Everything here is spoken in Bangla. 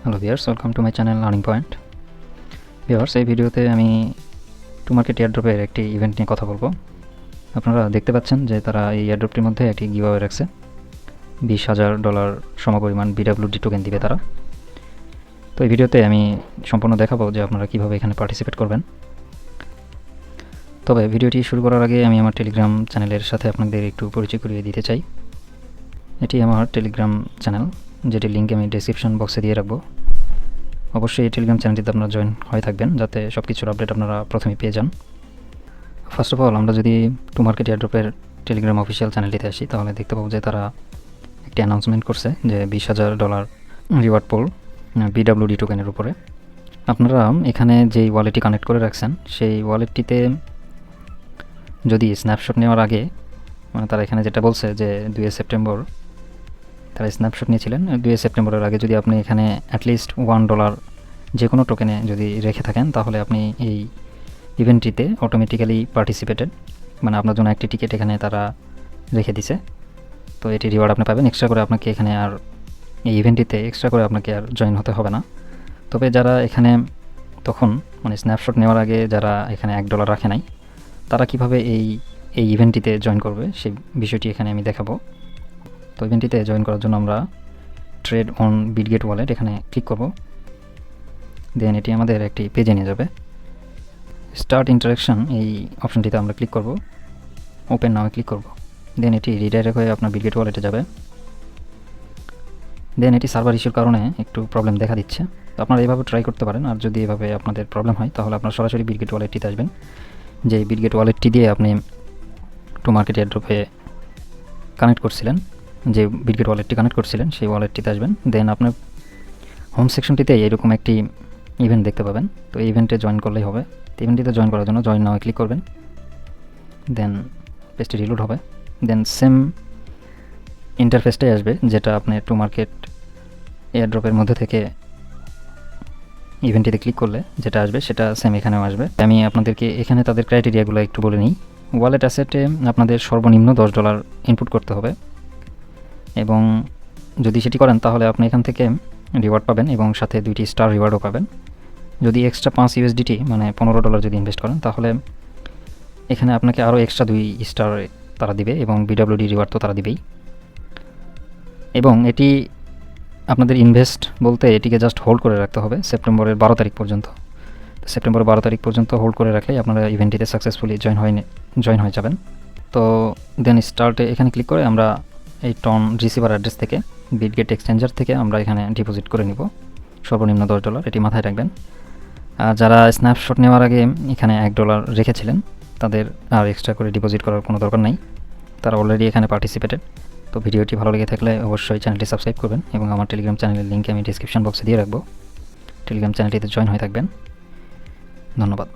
Hello viewers, welcome to my channel learning point. Viewers, এই ভিডিওতে আমি টু মার্কেট এয়ারড্রপের একটি ইভেন্ট নিয়ে কথা বলবো। আপনারা দেখতে পাচ্ছেন যে তারা এই এয়ারড্রপটির মধ্যে একটি গিভঅ্যাওয়ে রাখছে। $20,000 সমপরিমাণ BWD টোকেন দিবে তারা। তো এই ভিডিওতে আমি সম্পূর্ণ দেখাবো যে আপনারা কীভাবে এখানে পার্টিসিপেট করবেন। তবে ভিডিওটি শুরু করার আগে আমি আমার টেলিগ্রাম চ্যানেলের সাথে আপনাদের একটু পরিচয় করিয়ে দিতে চাই। এটি আমার টেলিগ্রাম চ্যানেল, যেটির লিঙ্ক আমি ডেসক্রিপশন বক্সে দিয়ে রাখবো। অবশ্যই এই টেলিগ্রাম চ্যানেলটিতে আপনারা জয়েন হয়ে থাকবেন, যাতে সব কিছুর আপডেট আপনারা প্রথমেই পেয়ে যান। ফার্স্ট অফ অল, আমরা যদি টু মার্কেট এয়ারড্রপের টেলিগ্রাম অফিসিয়াল চ্যানেলটিতে আসি, তাহলে দেখতে পাবো যে তারা একটি অ্যানাউন্সমেন্ট করছে যে $20,000 রিওয়ার্ড পোল BWD টোকেনের উপরে। আপনারা এখানে যেই ওয়ালেটটি কানেক্ট করে রাখছেন, সেই ওয়ালেটটিতে যদি স্ন্যাপশট নেওয়ার আগে, মানে তারা এখানে যেটা বলছে যে 2 সেপ্টেম্বর তারা স্ন্যাপশট নিয়েছিলেন, 2 সেপ্টেম্বরের আগে যদি আপনি এখানে অ্যাটলিস্ট $1 যে কোনো টোকেনে যদি রেখে থাকেন, তাহলে আপনি এই ইভেন্টটিতে অটোমেটিক্যালি পার্টিসিপেটেড, মানে আপনার জন্য একটি টিকিট এখানে তারা রেখে দিছে। তো এটি রিওয়ার্ড আপনি পাবেন। এক্সট্রা করে আপনাকে এখানে আর এই ইভেন্টটিতে এক্সট্রা করে আপনাকে আর জয়েন হতে হবে না। তবে যারা এখানে তখন মানে স্ন্যাপশট নেওয়ার আগে যারা এখানে $1 রাখে নাই, তারা কীভাবে এই ইভেন্টটিতে জয়েন করবে সেই বিষয়টি এখানে আমি দেখাবো। তো ইভেন্টটিতে জয়েন করার জন্য আমরা ট্রেড অন বিটগেট ওয়ালেট এখানে ক্লিক করব। দেন এটি আমাদের একটি পেজে নিয়ে যাবে। স্টার্ট ইন্টারাকশন এই অপশনটিতে আমরা ক্লিক করব, ওপেন নাও ক্লিক করব। দেন এটি রিডাইরেক্ট হয়ে আপনার বিটগেট ওয়ালেটে যাবে। দেন এটি সার্ভার ইস্যুর কারণে একটু প্রবলেম দেখা দিচ্ছে। তো আপনারা এইভাবে ট্রাই করতে পারেন, আর যদি এভাবে আপনাদের প্রবলেম হয় তাহলে আপনারা সরাসরি বিটগেট ওয়ালেটটিতে আসবেন। যে বিটগেট ওয়ালেটটি দিয়ে আপনি টু মার্কেট এয়ারড্রপে কানেক্ট করছিলেন, যে বিটগেট ওয়ালেটটি কানেক্ট করছিলেন সেই ওয়ালেটটিতে আসবেন। দেন আপনার হোম সেকশনটিতে এরকম একটি ইভেন্ট দেখতে পাবেন। তো এই ইভেন্টে জয়েন করলেই হবে। তো ইভেন্টটিতে জয়েন করার জন্য জয়েন নাও ক্লিক করবেন। দেন পেজটি রিলোড হবে। দেন সেম ইন্টারফেসটাই আসবে, যেটা আপনি টু মার্কেট এয়ারড্রপের মধ্যে থেকে ইভেন্টটিতে ক্লিক করলে যেটা আসবে সেটা সেম এখানেও আসবে। আমি আপনাদেরকে এখানে তাদের ক্রাইটেরিয়াগুলো একটু বলে নিই। ওয়ালেট অ্যাসেটে আপনাদের সর্বনিম্ন $10 ইনপুট করতে হবে, এবং যদি সেটি করেন তাহলে আপনি এখান থেকে রিওয়ার্ড পাবেন এবং সাথে 2টি স্টার রিওয়ার্ডও পাবেন। যদি এক্সট্রা $5 মানে $15 যদি ইনভেস্ট করেন, তাহলে এখানে আপনাকে আরও এক্সট্রা 2 স্টার তারা দিবে, এবং BWD রিওয়ার্ড তো তারা দিবেই। এবং এটি আপনাদের ইনভেস্ট বলতে এটিকে জাস্ট হোল্ড করে রাখতে হবে সেপ্টেম্বরের 12 তারিখ পর্যন্ত। তো সেপ্টেম্বরের 12 তারিখ পর্যন্ত হোল্ড করে রাখলেই আপনারা ইভেন্টটিতে সাকসেসফুলি জয়েন হয়ে যাবেন। তো দেন স্টার্টে এখানে ক্লিক করে আমরা এই টন রিসিভার অ্যাড্রেস থেকে বিটগেট এক্সচেঞ্জার থেকে আমরা এখানে ডিপোজিট করে নিব সর্বনিম্ন $10, এটি মাথায় রাখবেন। আর যারা স্ন্যাপশট নেওয়ার আগে এখানে $1 রেখেছিলেন, তাদের আর এক্সট্রা করে ডিপোজিট করার কোনো দরকার নেই, তারা অলরেডি এখানে পার্টিসিপেটেড। তো ভিডিওটি ভালো লেগে থাকলে অবশ্যই চ্যানেলটি সাবস্ক্রাইব করবেন, এবং আমার টেলিগ্রাম চ্যানেলের লিঙ্ক আমি ডিসক্রিপশন বক্সে দিয়ে রাখবো। টেলিগ্রাম চ্যানেলটিতে জয়েন হয়ে থাকবেন। ধন্যবাদ।